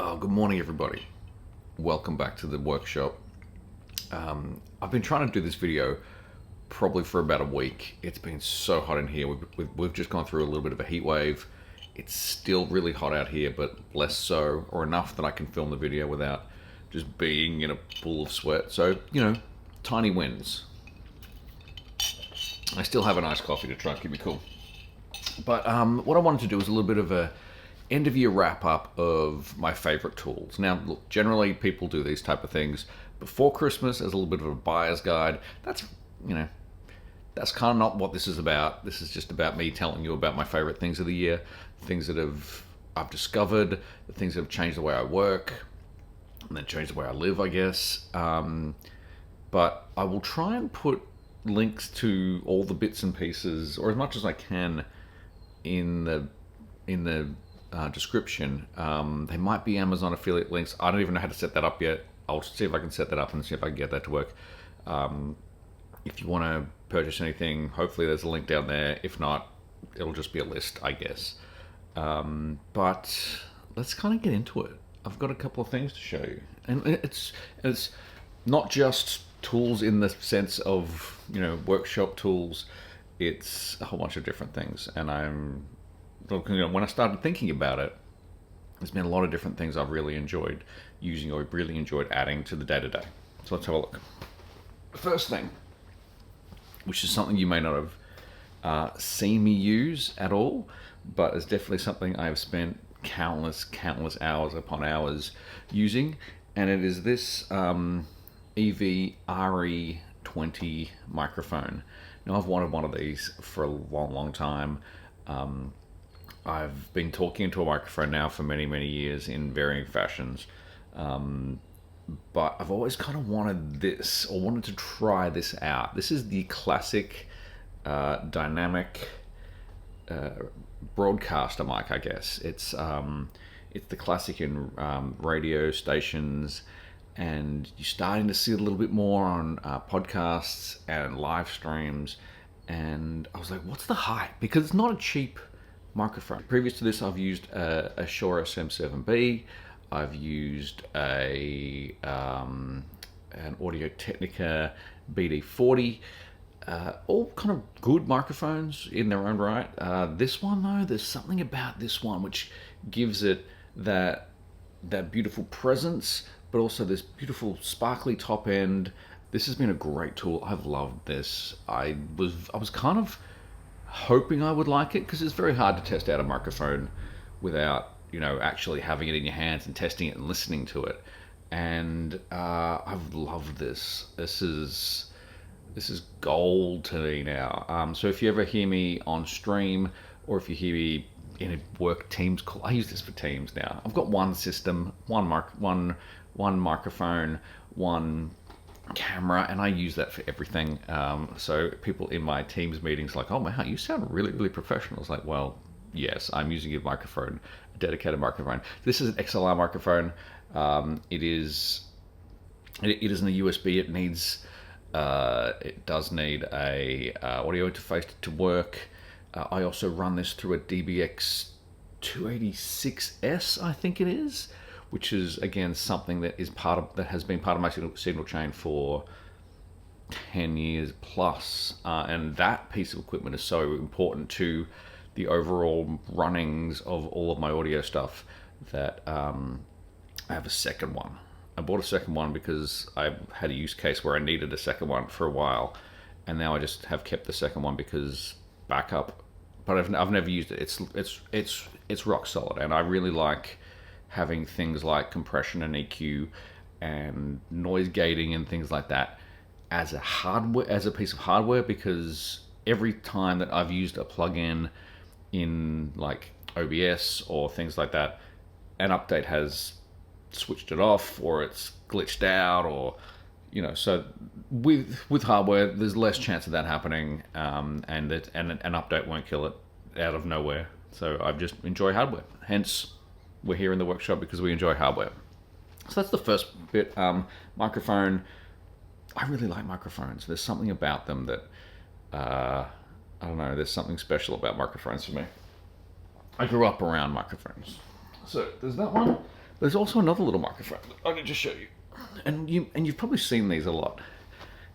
Oh, good morning, everybody. Welcome back to the workshop. I've been trying to do this video probably for about a week. It's been so hot in here. We've just gone through a little bit of a heat wave. It's still really hot out here, but less so, or enough that I can film the video without just being in a pool of sweat. So, tiny wins. I still have an iced coffee to try and keep me cool. But what I wanted to do was a little bit of a end of year wrap up of my favorite tools. Now, look, generally people do these type of things before Christmas as a little bit of a buyer's guide. That's kind of not what this is about. This is just about me telling you about my favorite things of the year, things that I've discovered, the things that have changed the way I work, and then changed the way I live, I guess. But I will try and put links to all the bits and pieces, or as much as I can, in the description. They might be Amazon affiliate links. I don't even know how to set that up yet. I'll see if I can set that up and see if I can get that to work. If you want to purchase anything, hopefully there's a link down there. If not, it'll just be a list, I guess. But let's kind of get into it. I've got a couple of things to show you, and it's not just tools in the sense of workshop tools. It's a whole bunch of different things, and when I started thinking about it, there's been a lot of different things I've really enjoyed using or really enjoyed adding to the day-to-day. So let's have a look. The first thing, which is something you may not have seen me use at all, but it's definitely something I've spent countless hours upon hours using, and it is this EV RE20 microphone. Now, I've wanted one of these for a long time. I've been talking into a microphone now for many years in varying fashions, but I've always kind of wanted this, or wanted to try this out. This is the classic dynamic broadcaster mic, I guess. It's the classic in radio stations, and you're starting to see it a little bit more on podcasts and live streams. And I was like, what's the hype? Because it's not a cheap microphone. Previous to this, I've used a Shure SM7B. I've used an Audio-Technica BD40. All kind of good microphones in their own right. This one, though, there's something about this one which gives it that beautiful presence, but also this beautiful sparkly top end. This has been a great tool. I've loved this. I was kind of hoping I would like it, because it's very hard to test out a microphone without actually having it in your hands and testing it and listening to it. And I've loved this. This is gold to me now. So if you ever hear me on stream, or if you hear me in a work Teams call, I use this for Teams now. I've got one system, one microphone, one camera, and I use that for everything. So people in my Teams meetings are like, oh man, you sound really professional. It's like, well, yes, I'm using a microphone, a dedicated microphone. This is an XLR microphone. It isn't a USB. It does need a audio interface to work. I also run this through a DBX 286S, I think it is, which is again something that has been part of my signal chain for 10 years plus, and that piece of equipment is so important to the overall runnings of all of my audio stuff that I have a second one. I bought a second one because I had a use case where I needed a second one for a while, and now I just have kept the second one because backup. But I've never used it. It's rock solid, and I really like having things like compression and EQ and noise gating and things like that as a piece of hardware, because every time that I've used a plugin in like OBS or things like that, an update has switched it off, or it's glitched out, or so with hardware there's less chance of that happening, and an update won't kill it out of nowhere. So I just enjoy hardware, hence we're here in the workshop, because we enjoy hardware. So that's the first bit. Microphone. I really like microphones. There's something about them that I don't know, there's something special about microphones for me. I grew up around microphones. So there's that one. There's also another little microphone that I can just show you, and you've probably seen these a lot.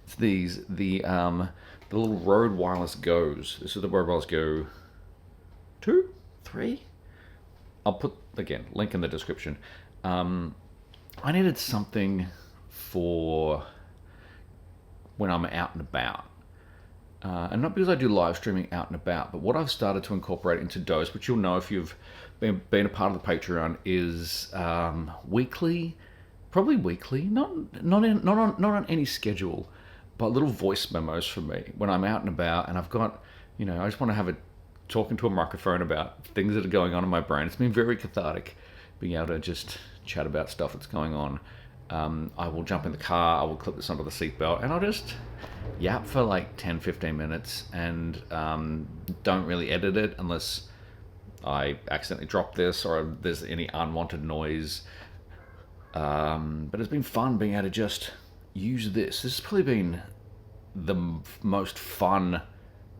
It's the little Rode Wireless Goes. This is the Rode Wireless Go 2, 3. I'll put again link in the description. I needed something for when I'm out and about. And not because I do live streaming out and about, but what I've started to incorporate into DoSE, which you'll know if you've been a part of the Patreon, is weekly, probably weekly, not on any schedule, but little voice memos for me when I'm out and about, and I've got, I just want to have talking to a microphone about things that are going on in my brain. It's been very cathartic being able to just chat about stuff that's going on. I will jump in the car, I will clip this onto the seatbelt, and I'll just yap for like 10-15 minutes, and don't really edit it unless I accidentally drop this or there's any unwanted noise. But it's been fun being able to just use this. This has probably been the most fun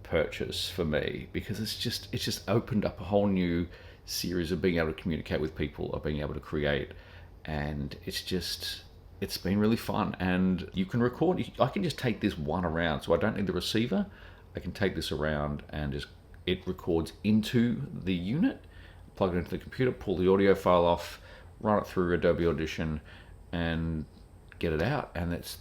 purchase for me, because it's just opened up a whole new series of being able to communicate with people, or being able to create, and it's been really fun. And you can record, I can just take this one around, so I don't need the receiver. I can take this around and it records into the unit, plug it into the computer, pull the audio file off, run it through Adobe Audition, and get it out. And it's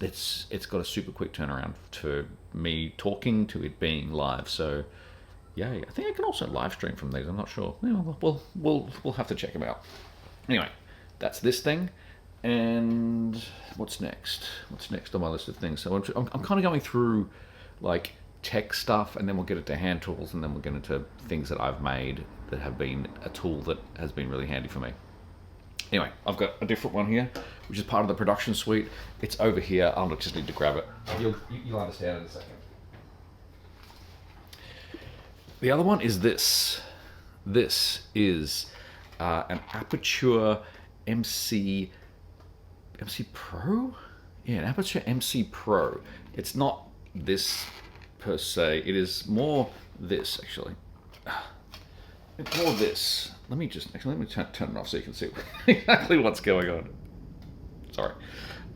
got a super quick turnaround to me talking to it being live. So yeah, I think I can also live stream from these. I'm not sure. Yeah, we'll have to check them out. Anyway, that's this thing. And what's next? What's next on my list of things? So I'm kind of going through like tech stuff, and then we'll get into hand tools, and then we'll get into things that I've made that have been a tool that has been really handy for me. Anyway, I've got a different one here, which is part of the production suite. It's over here. I'll just need to grab it. You'll understand in a second. The other one is this. This is an Aperture MC Pro? Yeah, an Aperture MC Pro. It's not this per se. It is more this, actually. It's more this. Let me turn it off so you can see exactly what's going on. Sorry.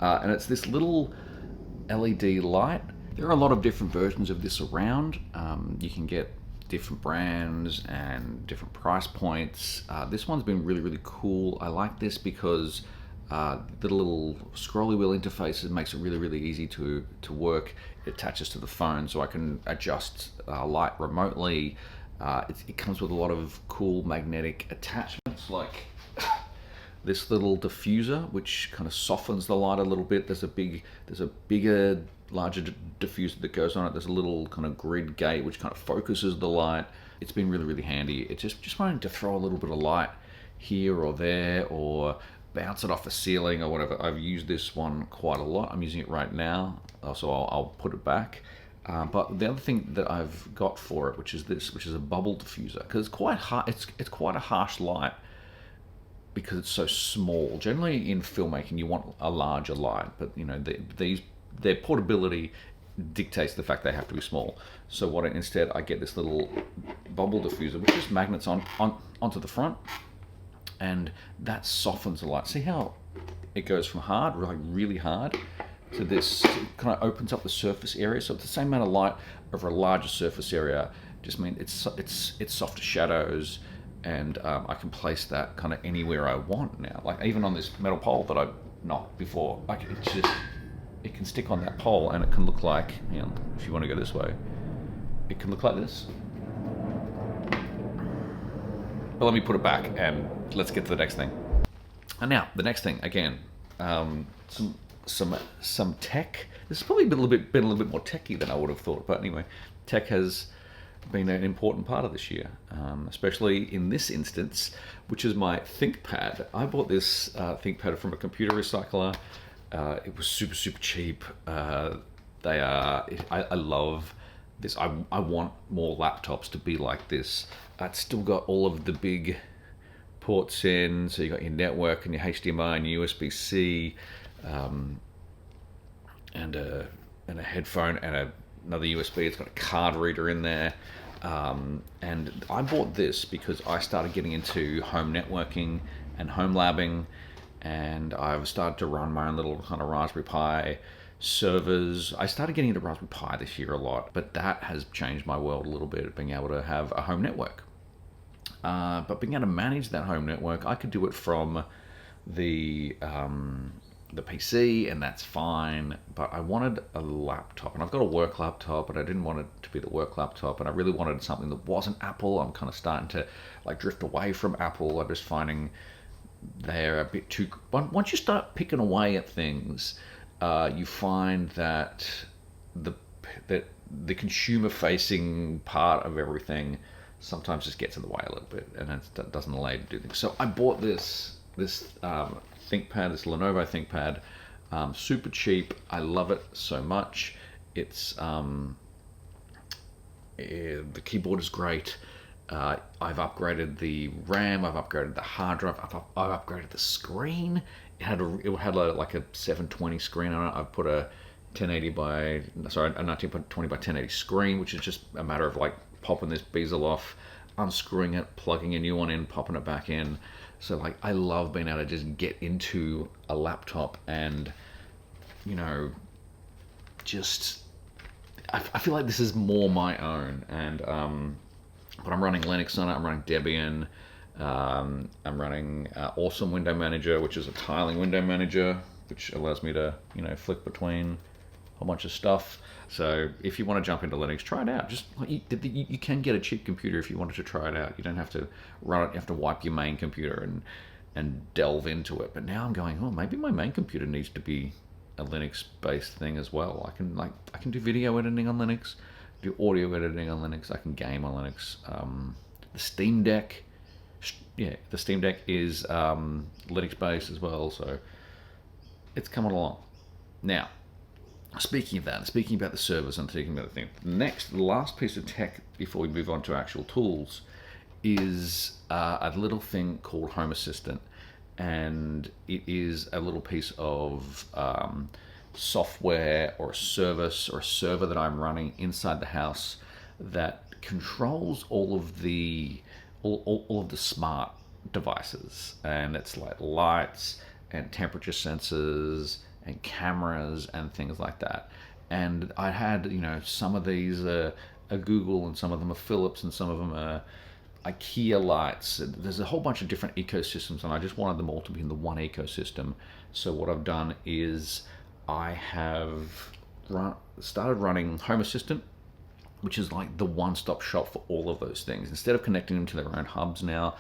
And it's this little LED light. There are a lot of different versions of this around. You can get different brands and different price points. This one's been really, really cool. I like this because the little scrolly wheel interface, it makes it really, really easy to work. It attaches to the phone, so I can adjust light remotely. It comes with a lot of cool magnetic attachments, like this little diffuser, which kind of softens the light a little bit. There's a bigger, larger diffuser that goes on it. There's a little kind of grid gate which kind of focuses the light. It's been really, really handy. It's just wanting to throw a little bit of light here or there, or bounce it off the ceiling or whatever. I've used this one quite a lot. I'm using it right now, so I'll put it back. But the other thing that I've got for it, which is this, which is a bubble diffuser, because it's quite hard. It's quite a harsh light because it's so small. Generally in filmmaking, you want a larger light, but their portability dictates the fact they have to be small. So instead I get this little bubble diffuser, which just magnets onto the front, and that softens the light. See how it goes from hard, like really hard, to this. It kind of opens up the surface area, so it's the same amount of light over a larger surface area. Just mean it's softer shadows, and I can place that kind of anywhere I want now. Like even on this metal pole that I knocked before, like it can stick on that pole, and it can look like, if you want to go this way, it can look like this. But let me put it back and let's get to the next thing. And now the next thing, again, some tech. This has probably been a little bit more techy than I would have thought, but anyway, tech has been an important part of this year, especially in this instance, which is my Thinkpad. I bought this Thinkpad from a computer recycler. It was super, super cheap. I love this. I want more laptops to be like this. It's still got all of the big ports in, so you got your network and your HDMI and your USB-C, and a headphone and another USB. It's got a card reader in there. And I bought this because I started getting into home networking and home labbing, and I've started to run my own little kind of Raspberry Pi servers. I started getting into Raspberry Pi this year a lot, but that has changed my world a little bit, being able to have a home network. But being able to manage that home network, I could do it from the PC, and that's fine. But I wanted a laptop, and I've got a work laptop, but I didn't want it to be the work laptop, and I really wanted something that wasn't Apple. I'm kind of starting to like drift away from Apple. I'm just finding they're a bit too. Once you start picking away at things, you find that the the consumer facing part of everything sometimes just gets in the way a little bit, and it doesn't allow you to do things. So I bought this ThinkPad, this Lenovo ThinkPad, super cheap. I love it so much. It's the keyboard is great. I've upgraded the RAM. I've upgraded the hard drive. I've upgraded the screen. It had like a 720 screen on it. I've put a 1920 by 1080 screen, which is just a matter of like popping this bezel off, unscrewing it, plugging a new one in, popping it back in. So like I love being able to just get into a laptop and, you know, just I feel like this is more my own. And but I'm running Linux on it. I'm running Debian. I'm running Awesome Window Manager, which is a tiling window manager, which allows me to, you know, flick between a whole bunch of stuff. So if you want to jump into Linux, try it out. Just you can get a cheap computer if you wanted to try it out. You don't have to run it. You have to wipe your main computer and delve into it. But now I'm going, oh, maybe my main computer needs to be a Linux-based thing as well. I can do video editing on Linux, do audio editing on Linux. I can game on Linux. The Steam Deck, the Steam Deck is Linux-based as well. So it's coming along. Now, speaking of that, speaking about the servers and thinking about the thing, the last piece of tech before we move on to actual tools is a little thing called Home Assistant. And it is a little piece of software or a service or a server that I'm running inside the house that controls all of the smart devices. And it's like lights and temperature sensors and cameras and things like that. And I had, you know, some of these are Google, and some of them are Philips, and some of them are IKEA lights. There's a whole bunch of different ecosystems, and I just wanted them all to be in the one ecosystem. So what I've done is I have started running Home Assistant, which is like the one-stop shop for all of those things. Instead of connecting them to their own hubs now,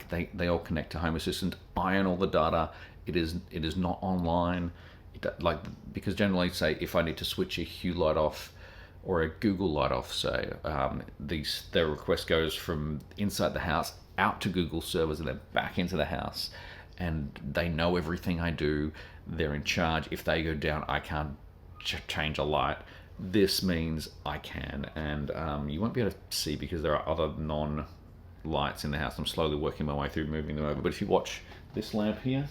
they all connect to Home Assistant. I own all the data. It is not online. Because generally, say if I need to switch a Hue light off or a Google light off, say, their request goes from inside the house out to Google servers and then back into the house, and they know everything I do. They're in charge. If they go down, I can't change a light. This means I can, and you won't be able to see because there are other non-lights in the house. I'm slowly working my way through moving them over. But if you watch this lamp here,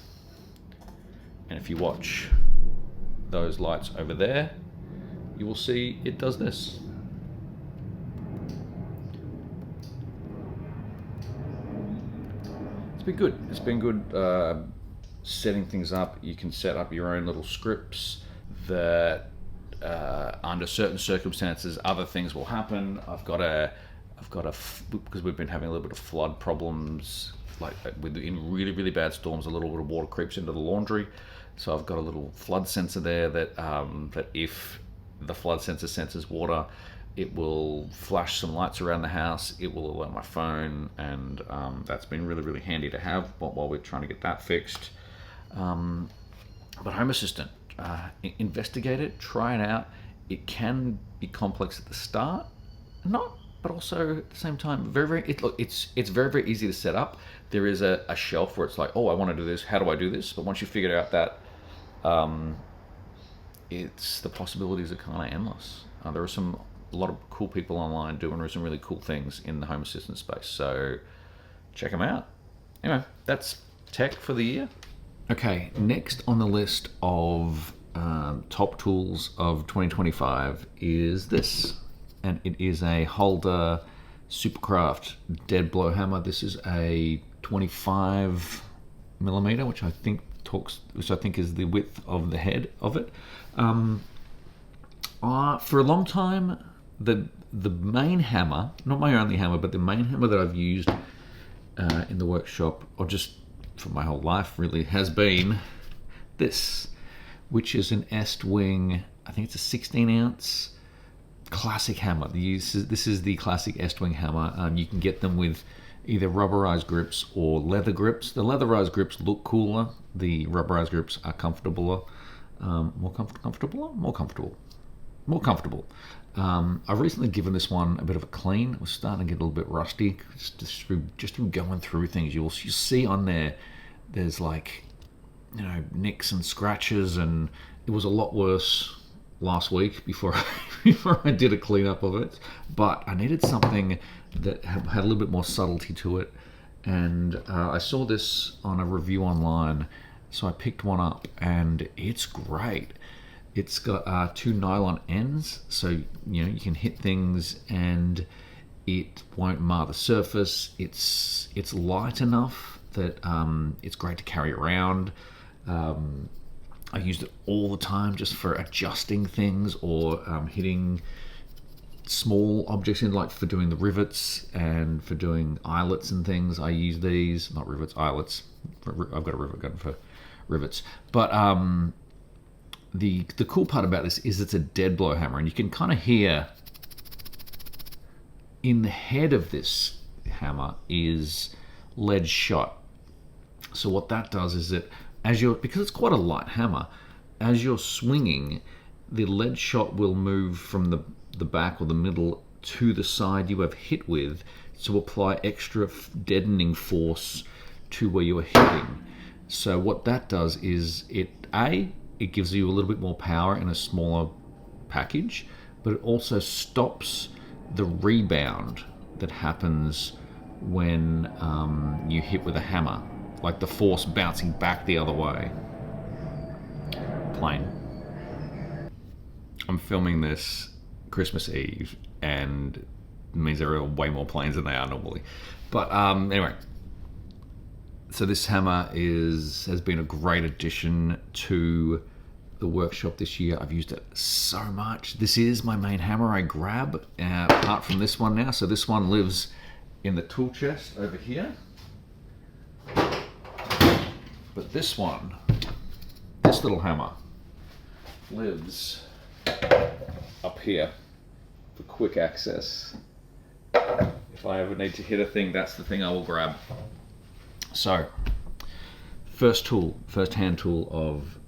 and if you watch those lights over there, you will see it does this. It's been good. It's been good setting things up. You can set up your own little scripts that under certain circumstances, other things will happen. I've got because we've been having a little bit of flood problems, like in really, really bad storms, a little bit of water creeps into the laundry. So I've got a little flood sensor there that if the flood sensor senses water, it will flash some lights around the house. It will alert my phone, and that's been really, really handy to have while we're trying to get that fixed. But Home Assistant, investigate it, try it out. It can be complex at the start, but also at the same time, it's very, very easy to set up. There is a shelf where it's like, oh, I want to do this. How do I do this? But once you figure out that, the possibilities are kind of endless. There are a lot of cool people online doing some really cool things in the Home Assistant space. So check them out. Anyway, that's tech for the year. Okay, next on the list of top tools of 2025 is this. And it is a Holder Supercraft dead blow hammer. This is a 25 millimeter, which I think which I think is the width of the head of it. For a long time, the main hammer, not my only hammer, but the main hammer that I've used in the workshop, or just for my whole life really, has been this, which is an Estwing, I think it's a 16-ounce classic hammer. This is the classic Estwing hammer. You can get them with either rubberized grips or leather grips. The leatherized grips look cooler. The rubberized grips are comfortabler. More comfortable. I've recently given this one a bit of a clean. It was starting to get a little bit rusty. Just through going through things, you'll see on there's like, nicks and scratches, and it was a lot worse last week before I did a cleanup of it. But I needed something that had a little bit more subtlety to it, and I saw this on a review online, so I picked one up, and it's great. It's got 2 nylon ends, so you can hit things and it won't mar the surface. It's light enough that it's great to carry around. I used it all the time just for adjusting things or hitting small objects in, like for doing the rivets and for doing eyelets and things. I use these, not rivets, eyelets. I've got a rivet gun for rivets. But the cool part about this is it's a dead blow hammer, and you can kind of hear in the head of this hammer is lead shot. So what that does is that because it's quite a light hammer, as you're swinging, the lead shot will move from the back or the middle to the side you have hit with to apply extra deadening force to where you are hitting. So what that does is it gives you a little bit more power in a smaller package, but it also stops the rebound that happens when you hit with a hammer, like the force bouncing back the other way. Plane. I'm filming this Christmas Eve, and it means there are way more planes than they are normally. But anyway, so this hammer has been a great addition to the workshop this year. I've used it so much. This is my main hammer I grab, apart from this one now. So this one lives in the tool chest over here. But this little hammer lives up here for quick access. If I ever need to hit a thing, that's the thing I will grab. So, first hand tool of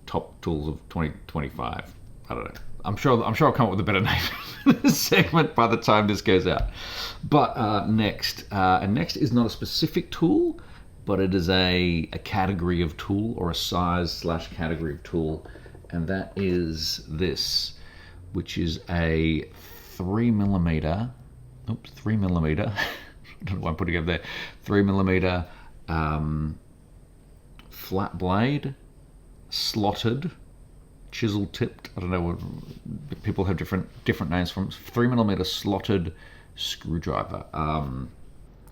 top tools of 2025. I don't know. I'm sure I'll come up with a better name for this segment by the time this goes out. But next is not a specific tool, but it is a category of tool, or a size/category of tool, and that is this, which is a 3mm. I don't know why I'm putting it there. 3mm flat blade, slotted, chisel tipped. I don't know what people have different names from. 3mm slotted screwdriver.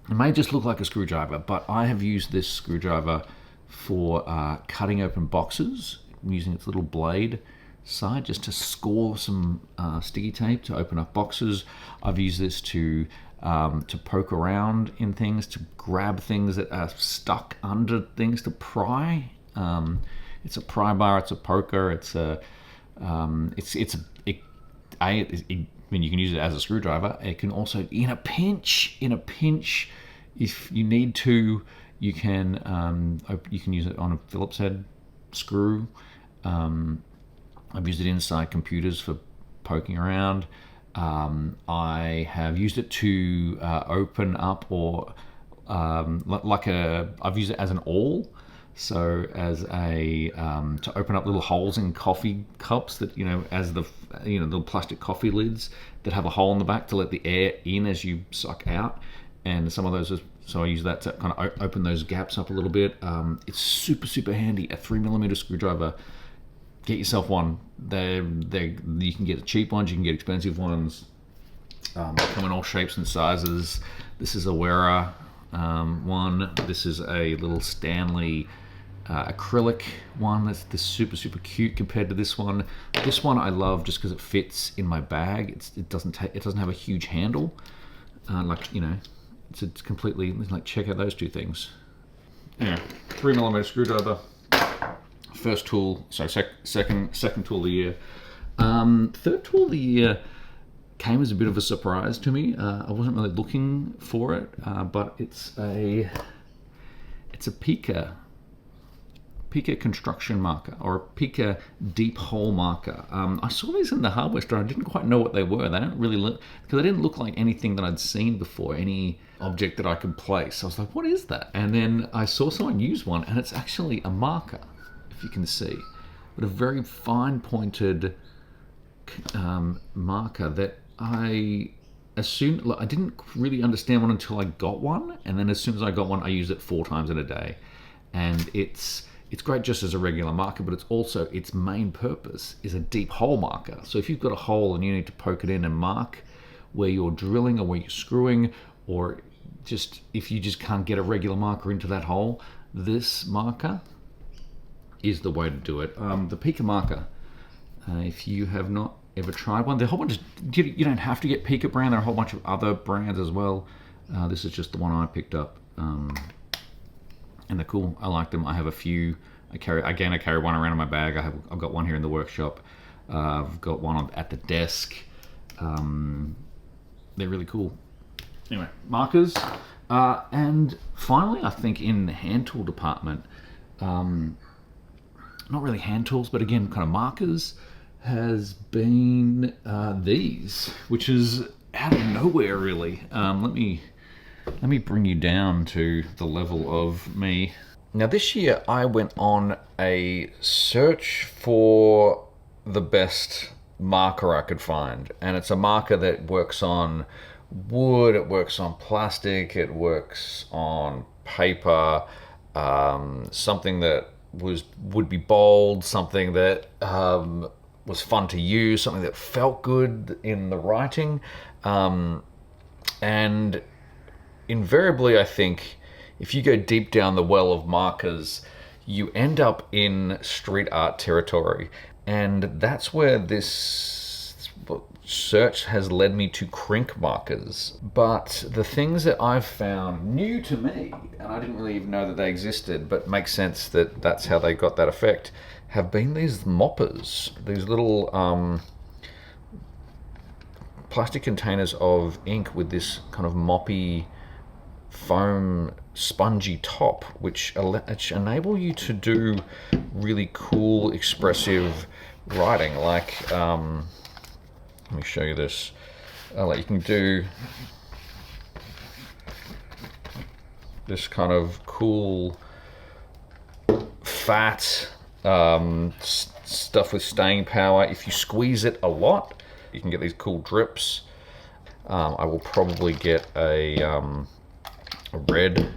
It may just look like a screwdriver, but I have used this screwdriver for cutting open boxes. I'm using its little blade side just to score some sticky tape to open up boxes. I've used this to poke around in things, to grab things that are stuck under things, to pry. It's a pry bar, it's a poker, when you can use it as a screwdriver. It can also, in a pinch, if you need to, you can use it on a Phillips head screw. I've used it inside computers for poking around. I have used it to open up, or I've used it as an awl. So as to open up little holes in coffee cups that, as the plastic coffee lids that have a hole in the back to let the air in as you suck out. And some of those, so I use that to kind of open those gaps up a little bit. It's super, super handy. A 3mm screwdriver. Get yourself one. You can get cheap ones, you can get expensive ones. They come in all shapes and sizes. This is a Wera one. This is a little Stanley acrylic one that's super cute compared to this one. This one I love just because it fits in my bag. It doesn't have a huge handle. Like, you know, it's completely, like, check out those two things. Yeah, 3mm screwdriver. First tool, so second tool of the year. Third tool of the year came as a bit of a surprise to me. I wasn't really looking for it, but it's a Pika construction marker, or a Pika deep hole marker. I saw these in the hardware store. I didn't quite know what they were. They don't really look, because they didn't look like anything that I'd seen before, any object that I could place. I was like, what is that? And then I saw someone use one, and it's actually a marker, if you can see, but a very fine pointed marker that I didn't really understand one until I got one, and then as soon as I got one, I use it 4 times in a day. And it's great just as a regular marker, but it's also, its main purpose is a deep hole marker. So if you've got a hole and you need to poke it in and mark where you're drilling or where you're screwing, or just if you just can't get a regular marker into that hole, this marker is the way to do it. The Pika marker, if you have not ever tried one, there are a whole bunch of, you don't have to get Pika brand, there are a whole bunch of other brands as well. This is just the one I picked up. And they're cool. I like them. I have a few. I carry one around in my bag. I've got one here in the workshop. I've got one at the desk. They're really cool. Anyway, markers. And finally, I think in the hand tool department, not really hand tools, but again, kind of markers, has been these, which is out of nowhere, really. Let me bring you down to the level of me. Now this year I went on a search for the best marker I could find. And it's a marker that works on wood, it works on plastic, it works on paper, something that would be bold, something that was fun to use, something that felt good in the writing. And invariably, I think, if you go deep down the well of markers, you end up in street art territory. And that's where this search has led me to crink markers. But the things that I've found new to me, and I didn't really even know that they existed, but makes sense that that's how they got that effect, have been these moppers, these little plastic containers of ink with this kind of moppy foam spongy top, which enable you to do really cool expressive writing. Like let me show you this. Like, you can do this kind of cool fat stuff with staying power. If you squeeze it a lot, you can get these cool drips. I will probably get a red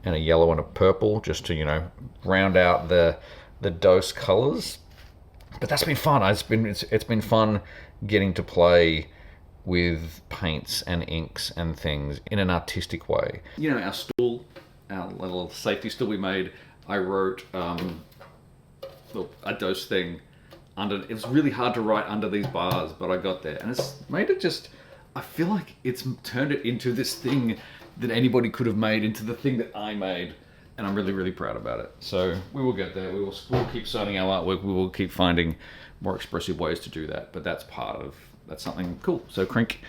and a yellow and a purple, just to, you know, round out the DoSE colors. But that's been fun. It's been fun getting to play with paints and inks and things in an artistic way. You know, our stool, our little safety stool we made, I wrote a DoSE thing under. It was really hard to write under these bars, but I got there, and it's made it just, I feel like it's turned it into this thing that anybody could have made into the thing that I made, and I'm really, really proud about it. So we will get there. We'll keep signing our artwork. We will keep finding more expressive ways to do that, but that's something cool. So crink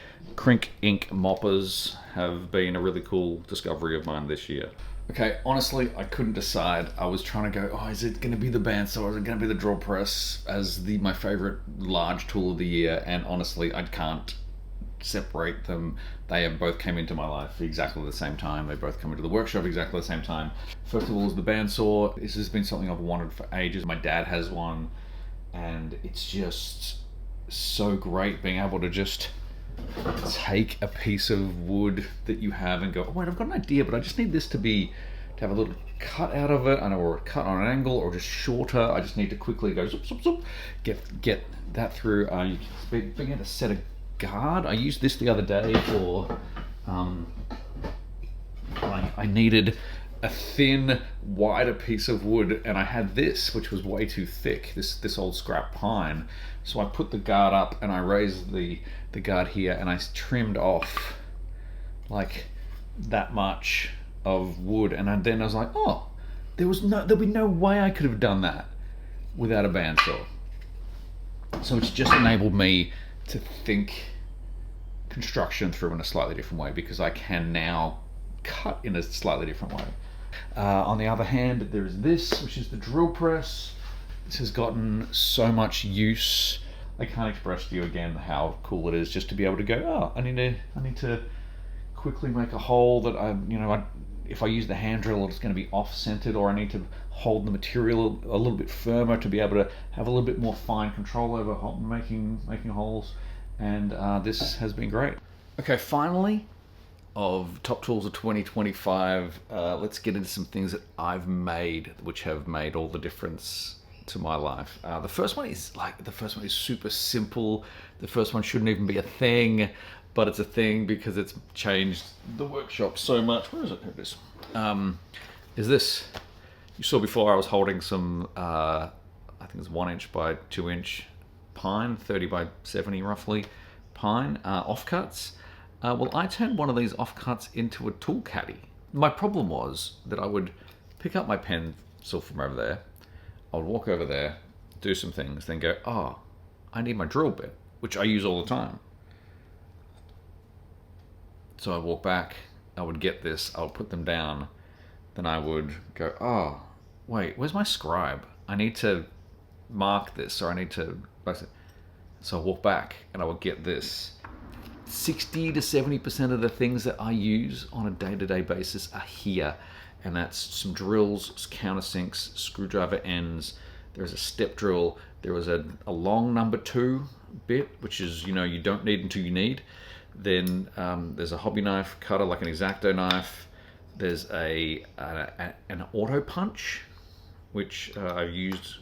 ink moppers have been a really cool discovery of mine this year. Okay, honestly, I couldn't decide. I was trying to go, is it going to be the bandsaw, or is it going to be the drill press as my favorite large tool of the year? And honestly, I can't separate them. They have both came into my life exactly the same time. They both come into the workshop exactly the same time. First of all is the bandsaw. This has been something I've wanted for ages. My dad has one, and it's just so great being able to just take a piece of wood that you have and go, oh wait, I've got an idea, but I just need this to have a little cut out of it, or cut on an angle, or just shorter. I just need to quickly go zoop, zoop, zoop, get that through. You begin to set a guard. I used this the other day for I needed a thin, wider piece of wood, and I had this, which was way too thick, this old scrap pine. So I put the guard up and I raised the guard here, and I trimmed off like that much of wood, and then I was like, oh, there'll be no way I could have done that without a bandsaw. So it's just enabled me to think construction through in a slightly different way, because I can now cut in a slightly different way. On the other hand, there is this, which is the drill press. This has gotten so much use. I can't express to you again how cool it is just to be able to go, oh, I need to quickly make a hole that if I use the hand drill, it's going to be off-centered, or I need to hold the material a little bit firmer to be able to have a little bit more fine control over making holes. And this has been great. Okay, finally, of Top Tools of 2025, let's get into some things that I've made, which have made all the difference to my life. The first one is super simple. The first one shouldn't even be a thing, but it's a thing because it's changed the workshop so much. Where is it? Here it is. Is this? You saw before I was holding some, I think it's 1 inch by 2 inch pine, 30 by 70 roughly pine, offcuts. Well, I turned one of these offcuts into a tool caddy. My problem was that I would pick up my pencil from over there, I would walk over there, do some things, then go, oh, I need my drill bit, which I use all the time. So I'd walk back, I would get this, I would put them down, then I would go, oh, wait, where's my scribe? I need to mark this, or I need to... So I walk back and I would get this. 60 to 70% of the things that I use on a day-to-day basis are here. And that's some drills, countersinks, screwdriver ends. There's a step drill. There was a long number 2 bit, which is, you don't need until you need. Then there's a hobby knife cutter, like an X-Acto knife. There's an auto punch, which I've used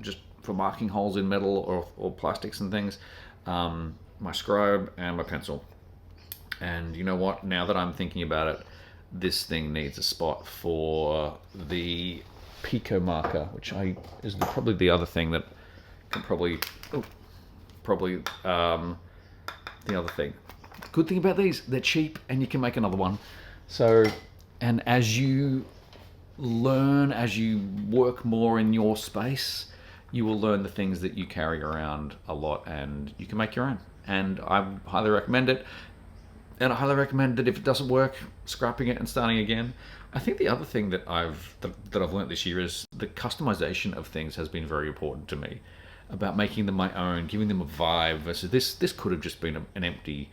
just for marking holes in metal or plastics and things. My scribe and my pencil. And you know what? Now that I'm thinking about it, this thing needs a spot for the Pico marker, which is probably the other thing that can probably the other thing. Good thing about these, they're cheap and you can make another one. So, and as you learn, as you work more in your space, you will learn the things that you carry around a lot, and you can make your own. And I highly recommend it. And I highly recommend that if it doesn't work, scrapping it and starting again. I think the other thing that I've learned this year is the customization of things has been very important to me. About making them my own, giving them a vibe versus this could have just been an empty,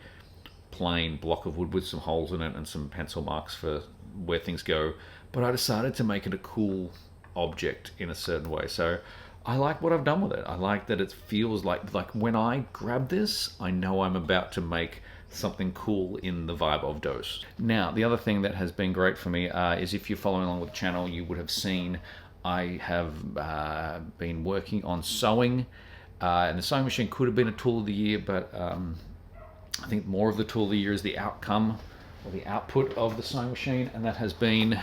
plain block of wood with some holes in it and some pencil marks for where things go. But I decided to make it a cool object in a certain way. So I like what I've done with it. I like that it feels like when I grab this, I know I'm about to make something cool in the vibe of DoSE. Now, the other thing that has been great for me is if you're following along with the channel, you would have seen I have been working on sewing. And the sewing machine could have been a tool of the year, but I think more of the tool of the year is the outcome or the output of the sewing machine, and that has been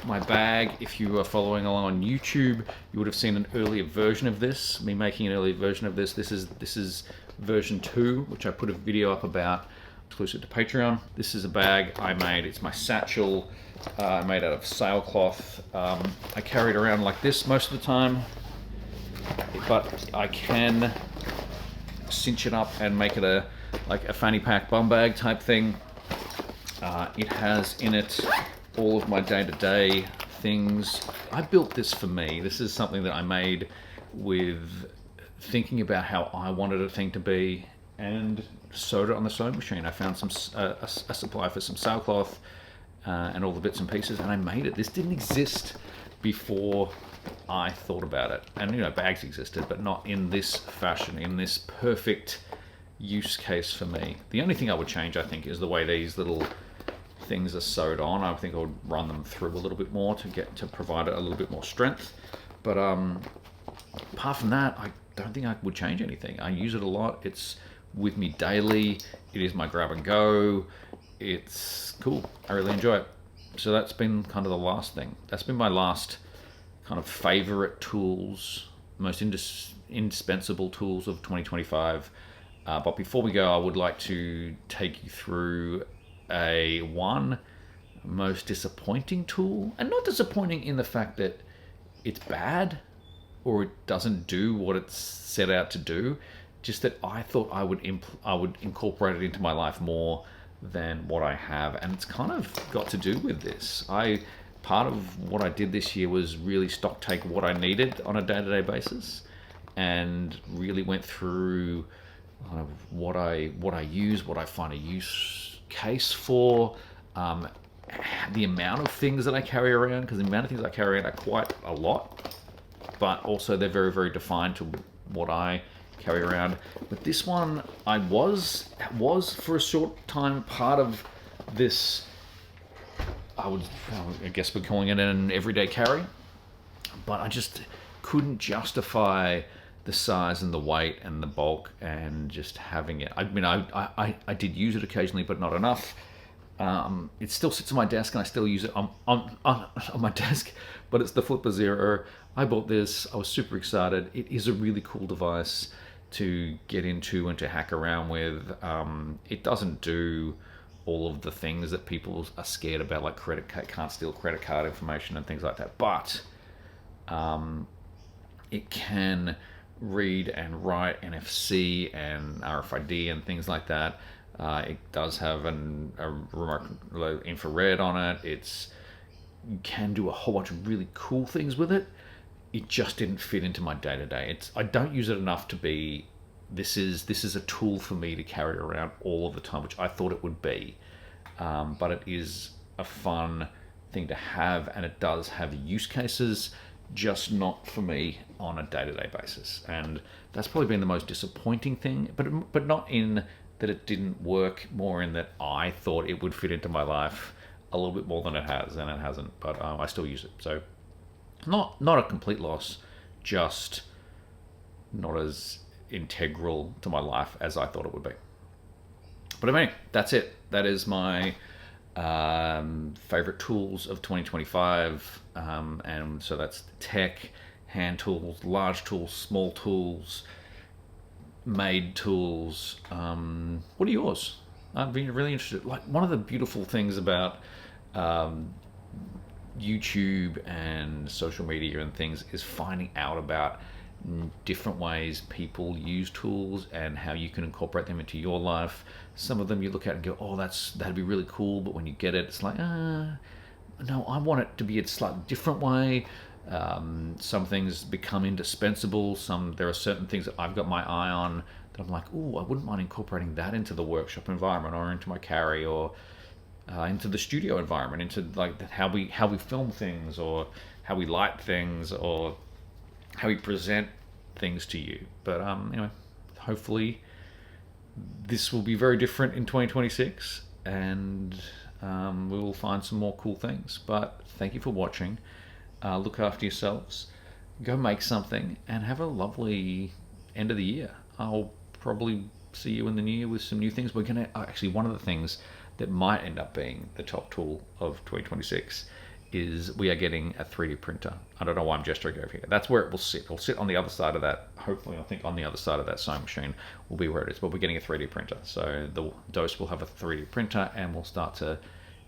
my bag. If you are following along on YouTube, you would have seen an earlier version of this, me making an earlier version of this. This is version 2, which I put a video up about, exclusive to Patreon. This is a bag I made. It's my satchel, made out of sailcloth. I carry it around like this most of the time, but I can cinch it up and make it like a fanny pack bum bag type thing. It has in it all of my day-to-day things. I built this for me. This is something that I made with thinking about how I wanted a thing to be, and sewed it on the sewing machine. I found a supply for some sailcloth and all the bits and pieces, and I made it. This didn't exist before I thought about it. And bags existed, but not in this fashion, in this perfect use case for me. The only thing I would change, I think, is the way these little things are sewed on. I think I would run them through a little bit more to provide it a little bit more strength. But apart from that, I don't think I would change anything. I use it a lot. It's with me daily. It is my grab and go. It's cool. I really enjoy it. So that's been kind of the last thing. That's been my last kind of favorite tools, most indispensable tools of 2025. But before we go, I would like to take you through a one most disappointing tool, and not disappointing in the fact that it's bad or it doesn't do what it's set out to do, just that I thought I would incorporate it into my life more than what I have, and it's kind of got to do with this. Part of what I did this year was really stock take what I needed on a day-to-day basis, and really went through what I use, what I find a use case for, the amount of things that I carry around, because the amount of things I carry around are quite a lot, but also they're very, very defined to what I carry around. But this one, I was for a short time part of this. I guess we're calling it an everyday carry, but I just couldn't justify the size and the weight and the bulk and just having it. I mean, I did use it occasionally, but not enough. It still sits on my desk, and I still use it on my desk, but it's the Flipper Zero. I bought this. I was super excited. It is a really cool device to get into and to hack around with. It doesn't do all of the things that people are scared about, like can't steal credit card information and things like that, but it can read and write NFC and RFID and things like that. It does have a remote infrared on it. You can do a whole bunch of really cool things with it. It just didn't fit into my day-to-day. I don't use it enough to be, this is a tool for me to carry around all of the time, which I thought it would be. But it is a fun thing to have, and it does have use cases, just not for me on a day-to-day basis. And that's probably been the most disappointing thing, but not in that it didn't work, more in that I thought it would fit into my life a little bit more than it has, and it hasn't. But I still use it, so not a complete loss, just not as integral to my life as I thought it would be. But anyway, that's it. That is my favorite tools of 2025, and so that's tech, hand tools, large tools, small tools, made tools. What are yours? I'd be really interested. Like, one of the beautiful things about YouTube and social media and things is finding out about different ways people use tools and how you can incorporate them into your life. Some of them you look at and go, oh, that'd be really cool, but when you get it, it's like, no, I want it to be a slightly different way. Some things become indispensable. There are certain things that I've got my eye on that I'm like, oh, I wouldn't mind incorporating that into the workshop environment, or into my carry, or into the studio environment, into like how we film things, or how we light things, or how we present things to you. But anyway, hopefully this will be very different in 2026, and we will find some more cool things. But thank you for watching. Look after yourselves, go make something, and have a lovely end of the year. I'll probably see you in the new year with some new things. We're gonna actually, one of the things that might end up being the top tool of 2026 is we are getting a 3D printer. I don't know why I'm gesturing over here. That's where it will sit. It'll sit on the other side of that. Hopefully, I think on the other side of that sewing machine will be where it is. But we're getting a 3D printer. So the DoSE will have a 3D printer, and we'll start to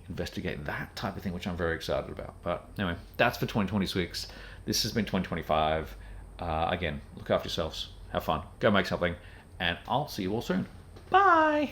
investigate that type of thing, which I'm very excited about. But anyway, that's for 2026. This has been 2025. Again, look after yourselves. Have fun. Go make something. And I'll see you all soon. Bye.